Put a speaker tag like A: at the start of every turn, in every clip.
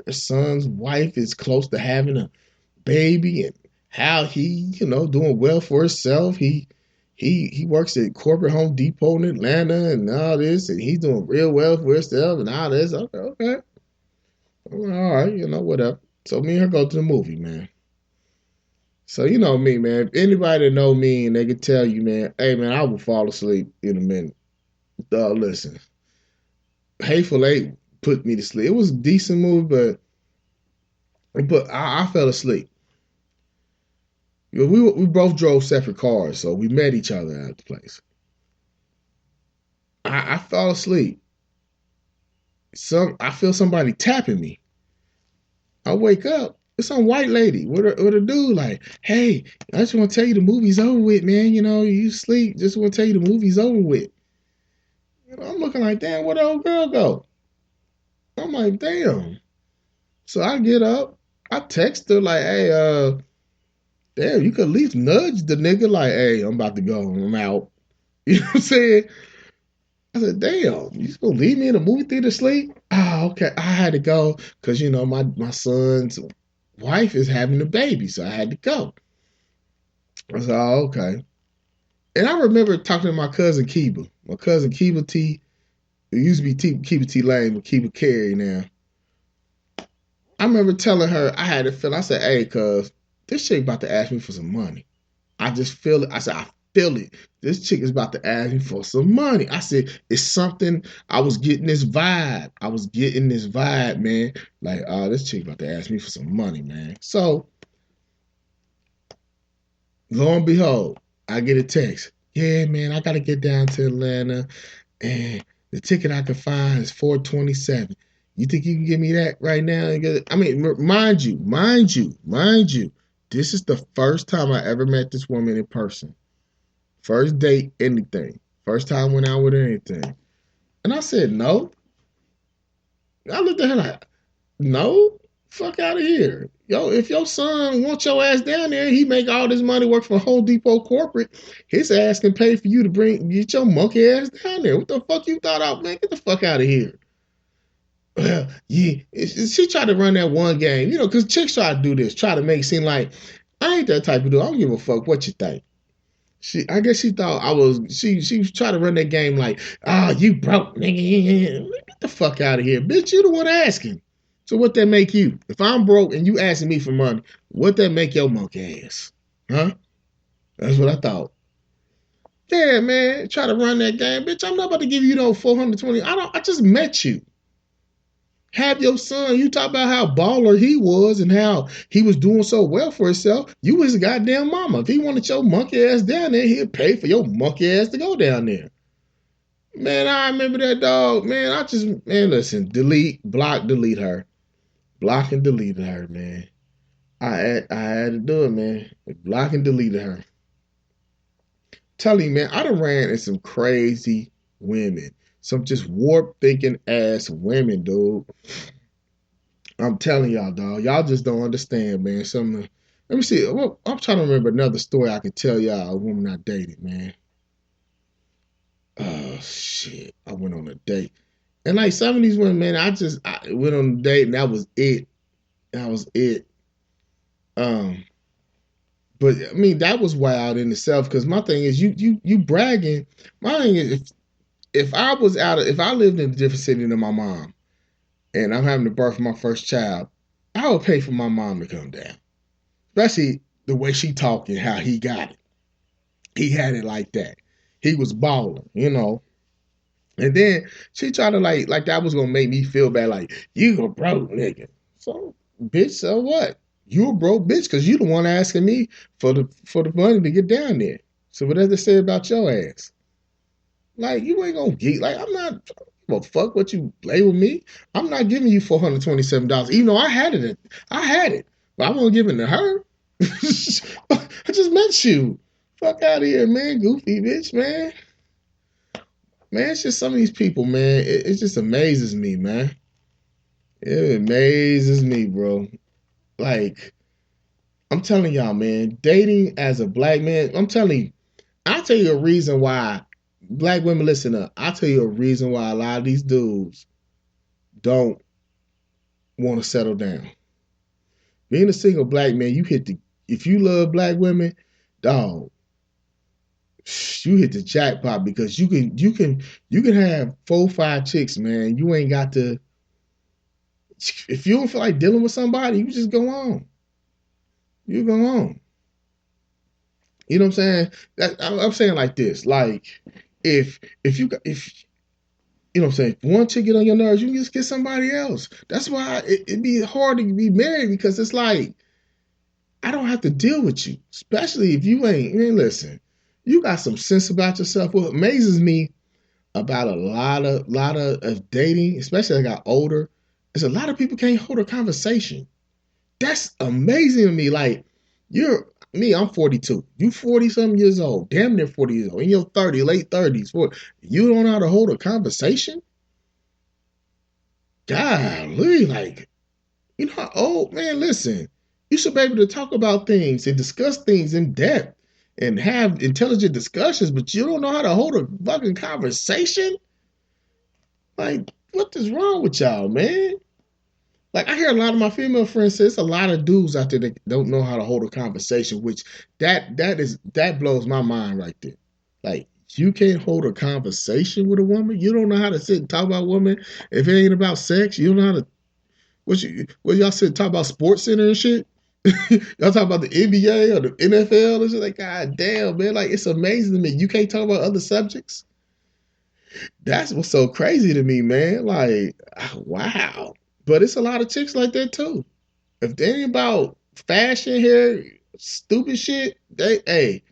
A: her son's wife is close to having a baby, and how he, doing well for himself. He works at corporate Home Depot in Atlanta and all this, and he's doing real well for himself and all this. Okay, okay. All right, whatever. So me and her go to the movie, man. So you know me, man. If anybody that know me and they can tell you, man, hey man, I will fall asleep in a minute. Listen, Hateful Eight put me to sleep. It was a decent movie, but I fell asleep. We both drove separate cars, so we met each other at the place. I fell asleep. I feel somebody tapping me. I wake up. It's some white lady with a dude like, hey, I just want to tell you the movie's over with, man. You sleep. Just want to tell you the movie's over with. I'm looking like, damn, where the old girl go? I'm like, damn. So I get up. I text her like, hey, damn, you could at least nudge the nigga like, hey, I'm about to go. I'm out. You know what I'm saying? I said, damn, you just gonna leave me in the movie theater sleep? Ah, okay. I had to go because my son's wife is having a baby, so I had to go. I said, oh, okay. And I remember talking to my cousin Kiba. My cousin Kiba T. It used to be Kiba T Lane, but Kiba Carey now. I remember telling her I had a feel. I said, hey, cuz this chick about to ask me for some money. I just feel it. I said, I feel it. This chick is about to ask me for some money. I said, it's something. I was getting this vibe. Man. Like, oh, this chick about to ask me for some money, man. So, lo and behold, I get a text. Yeah, man, I got to get down to Atlanta, and the ticket I can find is $427. You think you can give me that right now? I mean, mind you, this is the first time I ever met this woman in person. First date, anything. First time went out with her, anything. And I said, no. I looked at her like, no, fuck out of here. Yo, if your son wants your ass down there, he make all this money work for Home Depot corporate, his ass can pay for you to get your monkey ass down there. What the fuck you thought out, man? Get the fuck out of here. Well, yeah, she tried to run that one game, because chicks try to do this, try to make it seem like I ain't that type of dude. I don't give a fuck what you think. I guess she thought I was. She tried to run that game like, oh, you broke, nigga. Get the fuck out of here, bitch. You the one asking. So what that make you? If I'm broke and you asking me for money, what that make your monkey ass? Huh? That's what I thought. Yeah, man. Try to run that game, bitch. I'm not about to give you no 420. I just met you. Have your son, you talk about how baller he was and how he was doing so well for himself. You was a goddamn mama. If he wanted your monkey ass down there, he'd pay for your monkey ass to go down there. Man, I remember that dog. Man, listen, delete her. Block and deleted her, man. I had to do it, man. Block and deleted her. Tell you, man, I done ran into some crazy women. Some just warped thinking ass women, dude. I'm telling y'all, dog. Y'all just don't understand, man. Let me see. I'm trying to remember another story I could tell y'all. A woman I dated, man. Oh shit! I went on a date, and like some of these women, man, I went on a date, and that was it. That was it. Um, but I mean, that was wild in itself. Because my thing is, you bragging. My thing is, if I lived in a different city than my mom, and I'm having to birth my first child, I would pay for my mom to come down. Especially the way she talked and how he got it. He had it like that. He was balling. And then she tried to like that was gonna make me feel bad, like, you a broke nigga. So, bitch, so what? You a broke bitch because you the one asking me for the money to get down there. So what does it say about your ass? Like, you ain't gonna get, like, I'm not, well, fuck what you label me. I'm not giving you $427, even though I had it. But I won't give it to her. I just met you. Fuck out of here, man. Goofy bitch, man. Man, it's just some of these people, man. It just amazes me, man. It amazes me, bro. Like, I'm telling y'all, man, dating as a black man, I'll tell you a reason why. Black women, listen up. I'll tell you a reason why a lot of these dudes don't want to settle down. Being a single black man, if you love black women, dog, you hit the jackpot because you can have 4 or 5 chicks, man. You ain't got to. If you don't feel like dealing with somebody, you just go on. You go on. You know what I'm saying? I'm saying like this. Like if you know what I'm saying, if one chick get on your nerves, you can just get somebody else. That's why it'd be hard to be married because it's like I don't have to deal with you, especially if you ain't. Man, listen, you got some sense about yourself. What amazes me about a lot of dating, especially as I got older, is a lot of people can't hold a conversation. That's amazing to me. Like you're me, I'm 42. You 40 something years old, damn near 40 years old, in your 30, late 30s. You don't know how to hold a conversation? Golly, like you know how old man, listen. You should be able to talk about things and discuss things in depth and have intelligent discussions, but you don't know how to hold a fucking conversation? Like, what is wrong with y'all, man? Like I hear a lot of my female friends say it's a lot of dudes out there that don't know how to hold a conversation, which that blows my mind right there. Like you can't hold a conversation with a woman. You don't know how to sit and talk about women. If it ain't about sex, you don't know how to what y'all sit and talk about Sports Center and shit. Y'all talk about the NBA or the NFL and shit. Like, God damn, man, like it's amazing to me. You can't talk about other subjects. That's what's so crazy to me, man. Like, wow. But it's a lot of chicks like that too. If they ain't about fashion hair, stupid shit, if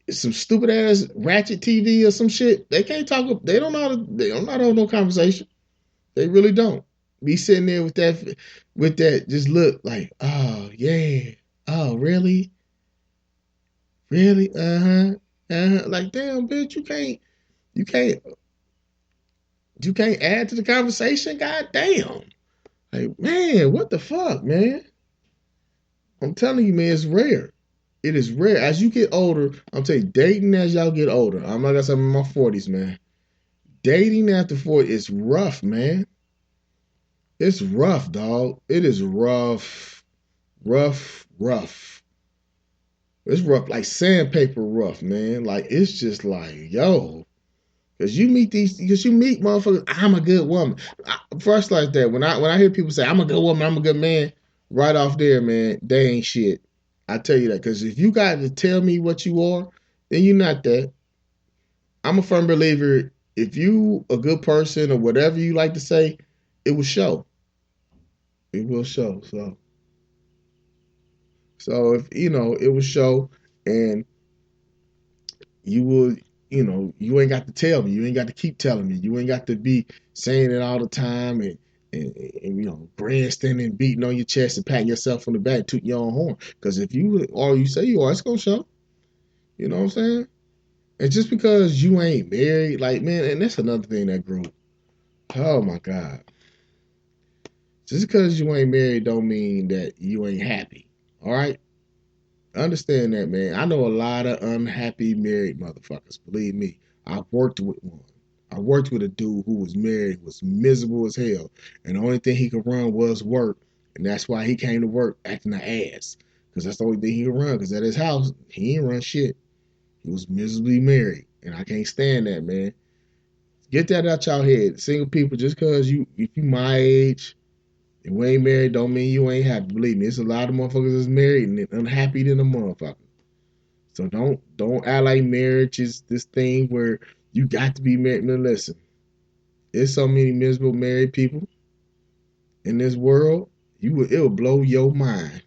A: it's some stupid ass ratchet TV or some shit, they can't talk. They don't know how to hold no conversation. They really don't. Be sitting there with that, just look like, oh yeah, oh really, really, like damn, bitch, you can't, you can't add to the conversation. God damn, like man, what the fuck, man? I'm telling you, man, it's rare. It is rare. As you get older, I'm telling you, dating as y'all get older. I'm like I said, I'm in my 40s, man. Dating after 40 is rough, man. It's rough, dog. It is rough, rough. It's rough, like sandpaper rough, man. Like it's just like, yo, because you meet motherfuckers. I'm a good woman. First, like that, when I hear people say I'm a good woman, I'm a good man, right off there, man, they ain't shit. I tell you that because if you got to tell me what you are, then you're not that. I'm a firm believer. If you a good person or whatever you like to say, it will show. It will show. So if it will show, and you will, you ain't got to tell me. You ain't got to keep telling me. You ain't got to be saying it all the time and grandstanding, beating on your chest and patting yourself on the back, tooting your own horn. Because if you all you say you are, it's gonna show. You know what I'm saying? And just because you ain't married, like man, and that's another thing that grew. Oh my God. Just because you ain't married don't mean that you ain't happy. All right? Understand that, man. I know a lot of unhappy married motherfuckers. Believe me. I worked with one. I worked with a dude who was married, was miserable as hell. And the only thing he could run was work. And that's why he came to work acting an ass. Because that's the only thing he could run. Because at his house, he ain't run shit. He was miserably married. And I can't stand that, man. Get that out y'all head. Single people, just because if you my age, and we ain't married don't mean you ain't happy. Believe me, there's a lot of motherfuckers that's married and unhappy than a motherfucker. So don't act like marriage is this thing where you got to be married. Now listen, there's so many miserable married people in this world. It will blow your mind.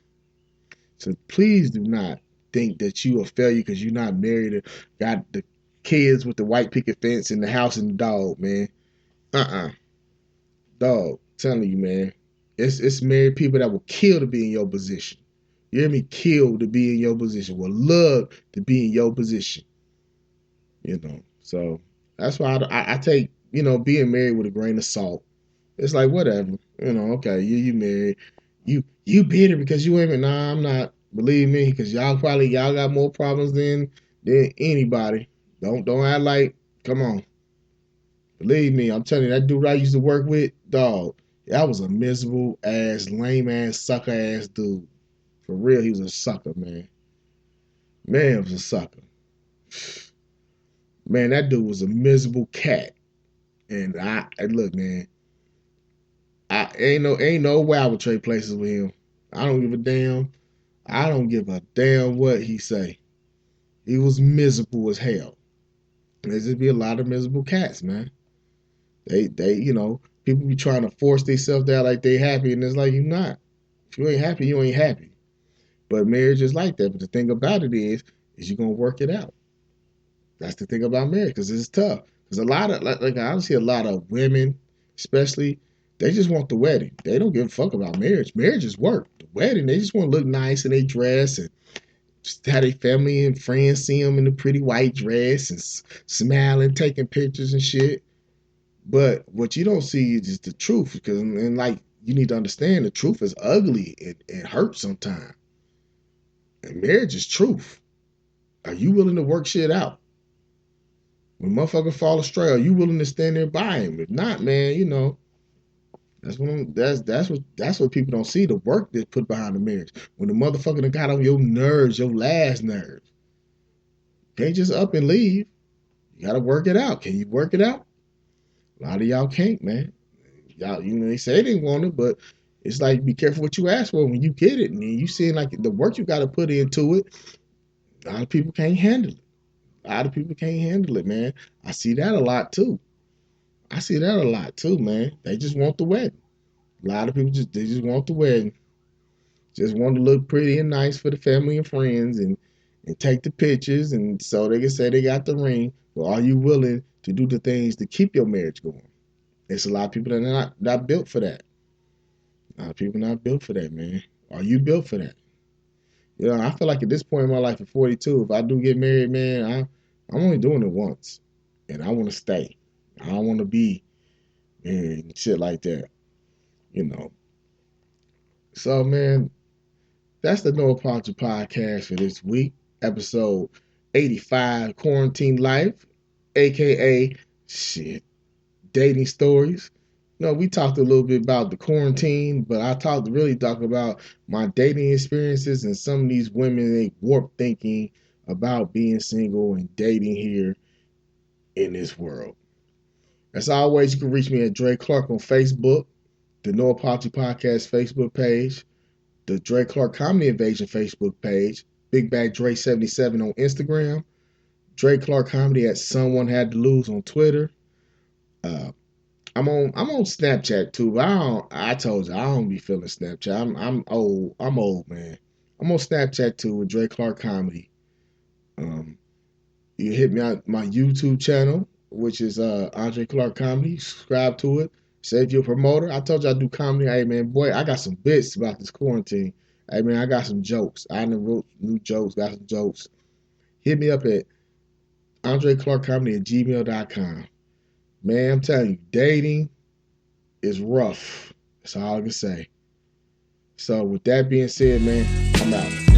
A: So please do not think that you a failure because you're not married and got the kids with the white picket fence and the house and the dog, man. Dog, telling you, man. It's married people that will kill to be in your position. You hear me? Kill to be in your position. Will love to be in your position. So that's why I take being married with a grain of salt. It's like whatever. Okay, you married. You bitter because you ain't. Nah, I'm not. Believe me, because y'all got more problems than anybody. Don't act like. Come on. Believe me, I'm telling you, that dude I used to work with, dog. That was a miserable ass, lame ass, sucker ass dude. For real, he was a sucker, man. Man, he was a sucker. Man, that dude was a miserable cat. And look, man, I ain't no way I would trade places with him. I don't give a damn. I don't give a damn what he say. He was miserable as hell. There's just be a lot of miserable cats, man. They, people be trying to force themselves down like they happy, and it's like you're not. If you ain't happy, you ain't happy. But marriage is like that. But the thing about it is you're gonna work it out. That's the thing about marriage, because it's tough. Because a lot of like I see a lot of women, especially, they just want the wedding. They don't give a fuck about marriage. Marriage is work. The wedding, they just want to look nice in their dress and just have their family and friends see them in the pretty white dress and smiling, taking pictures and shit. But what you don't see is the truth, because and like you need to understand the truth is ugly. It hurts sometimes. And marriage is truth. Are you willing to work shit out? When motherfucker fall astray, are you willing to stand there by him? If not, man, that's what people don't see, the work that's put behind the marriage. When the motherfucker done got on your nerves, your last nerves, you can't just up and leave. You gotta work it out. Can you work it out? A lot of y'all can't, man. Y'all, they say they want it, but it's like be careful what you ask for when you get it. And you see like the work you gotta put into it, a lot of people can't handle it. A lot of people can't handle it, man. I see that a lot too. Man. They just want the wedding. A lot of people they just want the wedding. Just want to look pretty and nice for the family and friends and take the pictures and so they can say they got the ring. But are you willing to do the things to keep your marriage going? There's a lot of people that are not built for that. A lot of people not built for that, man. Are you built for that? I feel like at this point in my life at 42, if I do get married, man, I'm only doing it once. And I want to stay. I don't want to be married and shit like that. You know. So, man, that's the No Apology Podcast for this week. Episode 85, Quarantine Life, aka shit, dating stories. We talked a little bit about the quarantine, but I really talk about my dating experiences and some of these women, they warped thinking about being single and dating here in this world. As always, you can reach me at Dre Clark on Facebook, the No Apology Podcast Facebook page, the Dre Clark Comedy Invasion Facebook page, Big Bag Dre 77 on Instagram, Dre Clark Comedy at Someone Had to Lose on Twitter. I'm on Snapchat too, but I told you I don't be feeling Snapchat. I'm old. I'm old, man. I'm on Snapchat too with Dre Clark Comedy. You can hit me on my YouTube channel, which is Andre Clark Comedy. Subscribe to it. Say if you're a promoter. I told you I do comedy. Hey man, boy, I got some bits about this quarantine. Hey man, I got some jokes. I done wrote new jokes, got some jokes. Hit me up at andreclarkcomedy@gmail.com. Man, I'm telling you, dating is rough. That's all I can say. So with that being said, man, I'm out.